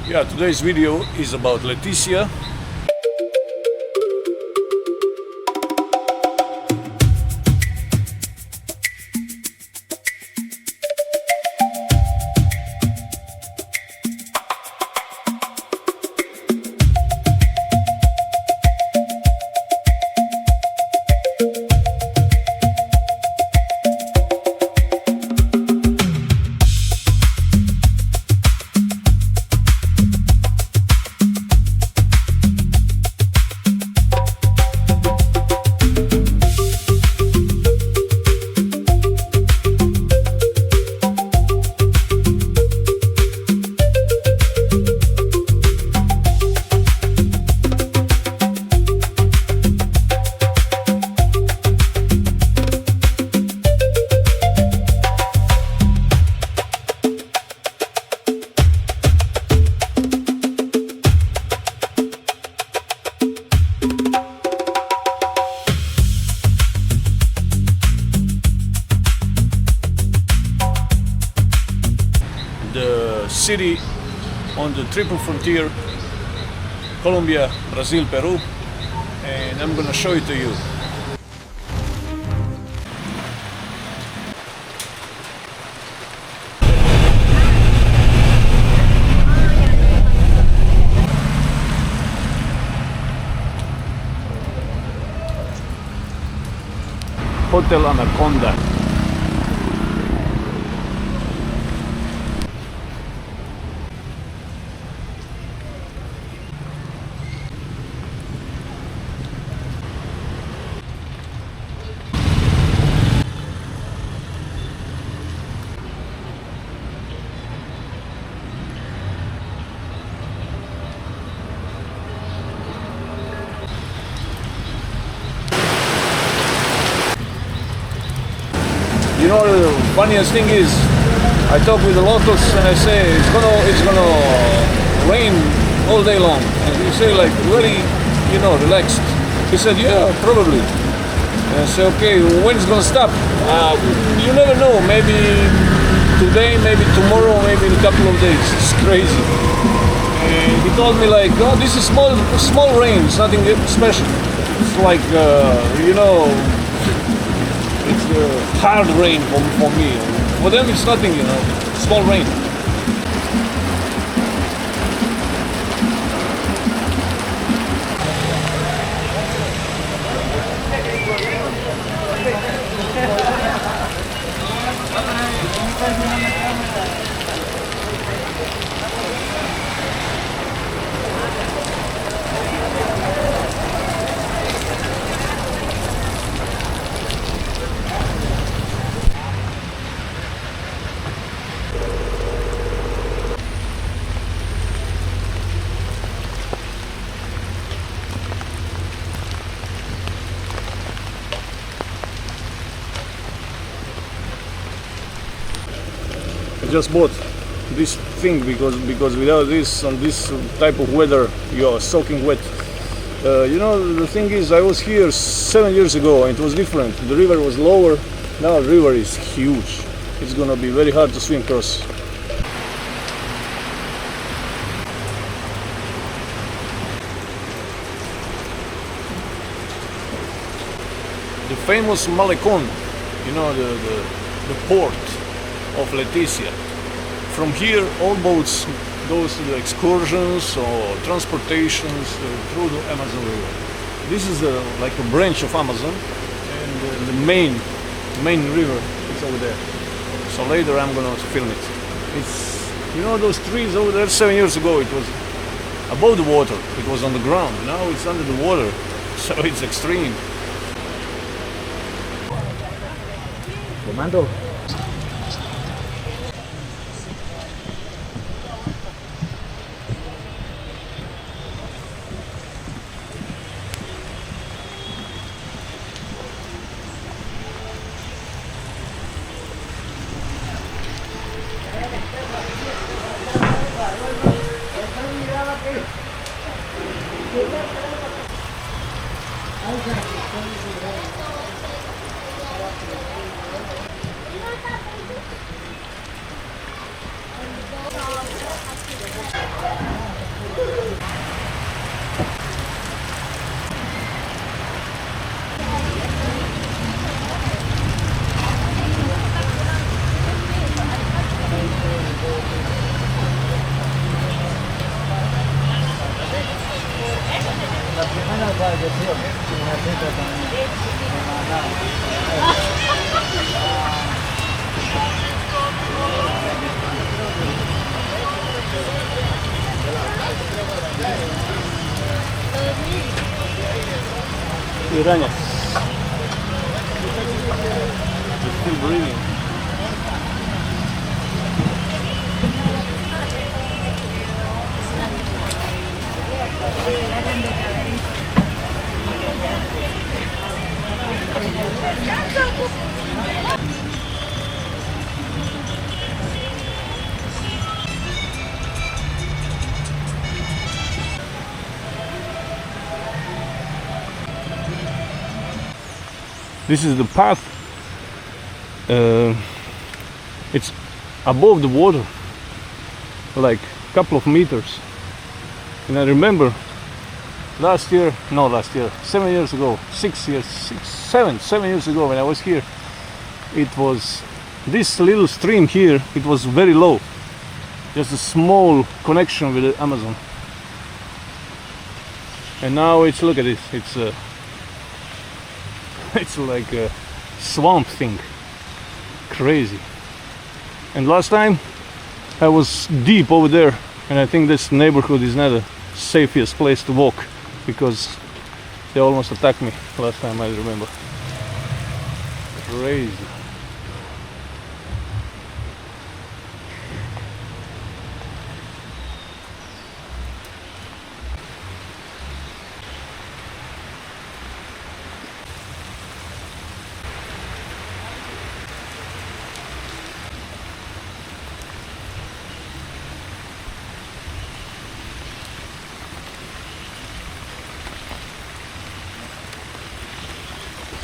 Yeah, today's video is about Leticia. The city on the triple frontier, Colombia, Brazil, Peru, and I'm gonna show it to you. Hotel Anaconda. You know, the funniest thing is, I talk with the locals and I say it's gonna rain all day long, and you say like very, relaxed. He said, yeah, probably. And I say, okay, when it's gonna stop? You never know. Maybe today, maybe tomorrow, maybe in a couple of days. It's crazy. And he told me like, oh, this is small rain. It's nothing special. It's like it's hard rain for me. For them it's nothing, small rain. I just bought this thing because without this, on this type of weather, you are soaking wet. The thing is, I was here 7 years ago and it was different. The river was lower. Now the river is huge. It's gonna be very hard to swim across. The famous Malecon, the port of Leticia. From here, all boats goes to the excursions or transportations through the Amazon River. This is like a branch of Amazon, and the main river is over there. So later I'm gonna film it. It's those trees over there. 7 years ago it was above the water. It was on the ground. Now it's under the water. So it's extreme. Comando. Piranhas. They're still breathing. This is the path. It's above the water, like a couple of meters. And I remember last year, 7 years ago, 7 years ago when I was here, it was this little stream here, it was very low. Just a small connection with the Amazon. And now it's, look at this, it's like a swamp thing. Crazy. And last time I was deep over there, and I think this neighborhood is not the safest place to walk because they almost attacked me last time, I remember. Crazy.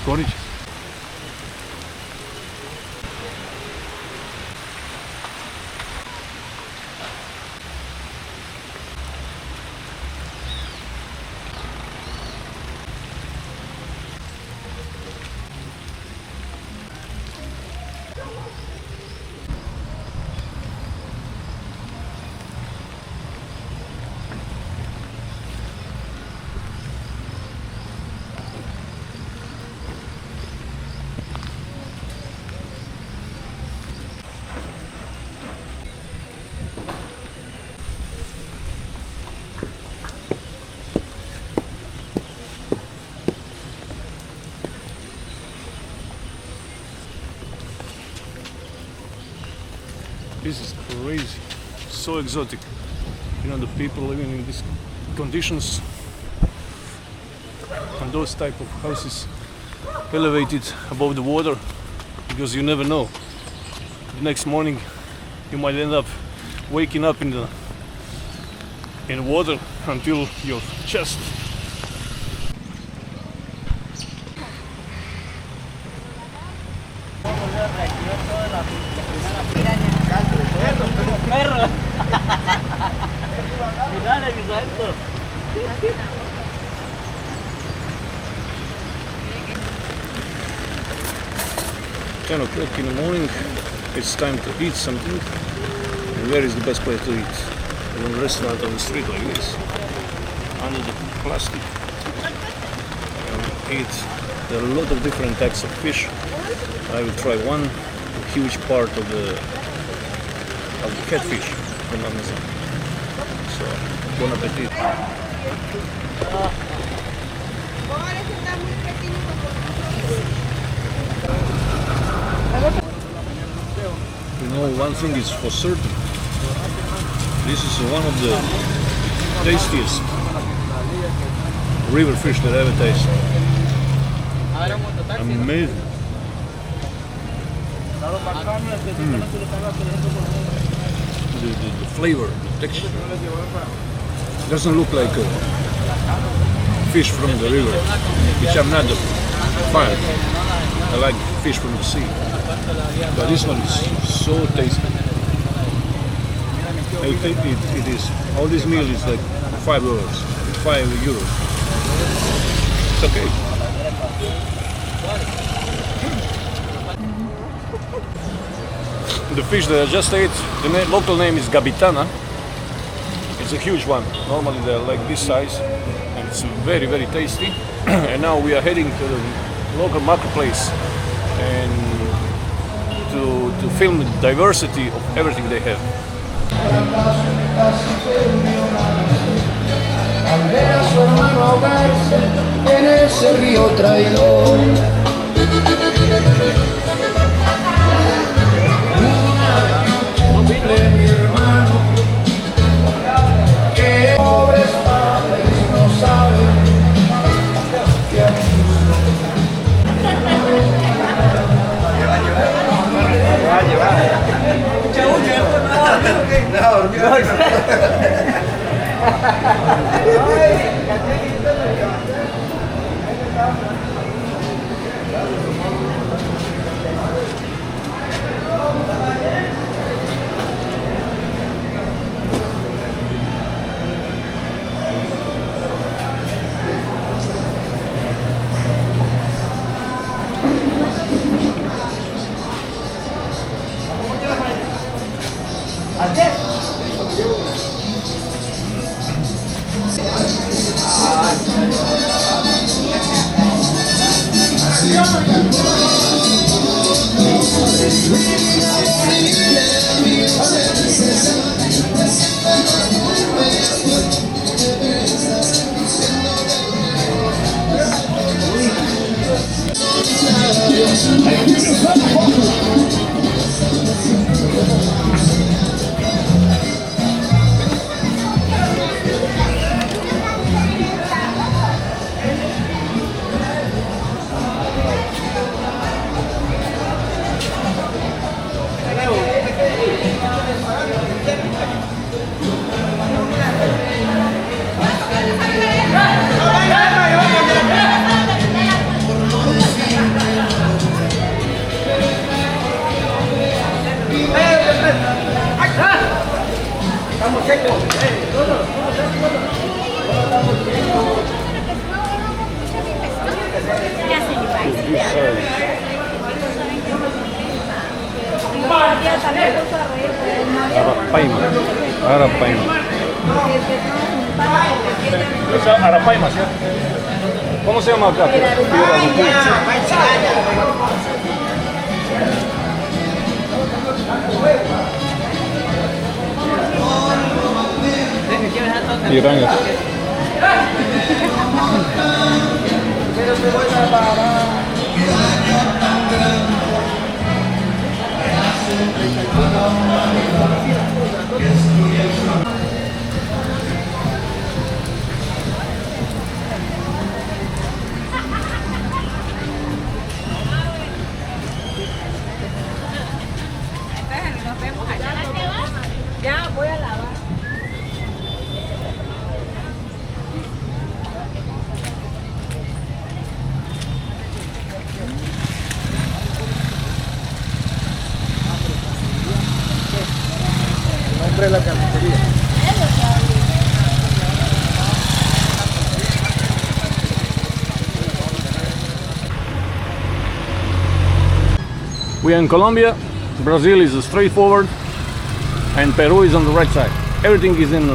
Storage. This is crazy, so exotic. You know, the people living in these conditions, and those type of houses elevated above the water, because you never know. The next morning you might end up waking up in water until your chest. Ten o'clock in the morning, it's time to eat something. And where is the best place to eat? In a restaurant on the street like this, under the plastic. And eat. There are a lot of different types of fish. I will try one huge part of the catfish from Amazon. So, bon appetit. You know, one thing is for certain. This is one of the tastiest river fish that I ever tasted. Amazing. The flavor, the texture. It doesn't look like a fish from the river, which I'm not a fan. I like fish from the sea. But this one is so tasty. I think it is, all this meal is like €5. It's okay. The fish that I just ate, the local name is gabitana. It's a huge one. Normally they're like this size and It's very, very tasty. And now we are heading to the local marketplace and to film the diversity of everything they have. Al ver a su hermano ahogarse en ese río traidor. Dile mi hermano que pobres padres no saben que Arapaima. Arapaima, ¿cierto? ¿Cómo se llama acá? Piranhas. Nos vemos allá. Ya voy a lavar. nombre de la cafetería. We are in Colombia, Brazil is straightforward, and Peru is on the right side. Everything is in,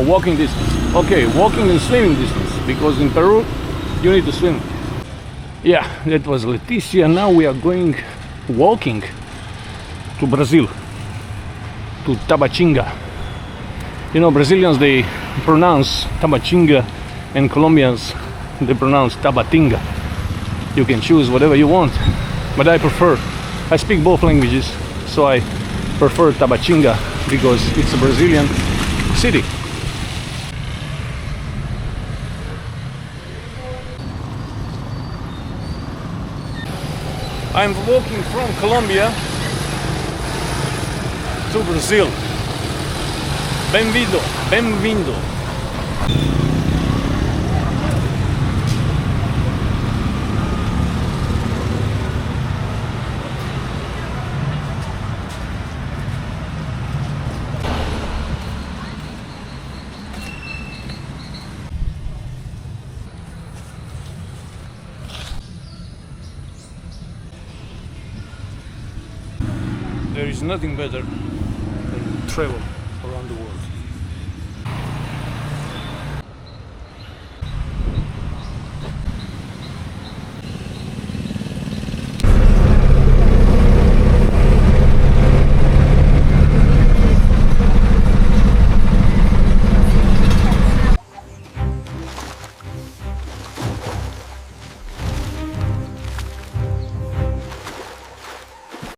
walking distance. Okay, walking and swimming distance, because in Peru, you need to swim. Yeah, that was Leticia. Now we are going walking to Brazil, to Tabatinga. Brazilians, they pronounce Tabatinga, and Colombians, they pronounce Tabatinga. You can choose whatever you want, but I speak both languages, so I prefer Tabatinga because it's a Brazilian city. I'm walking from Colombia to Brazil. Bem-vindo, bem-vindo. There is nothing better than travel.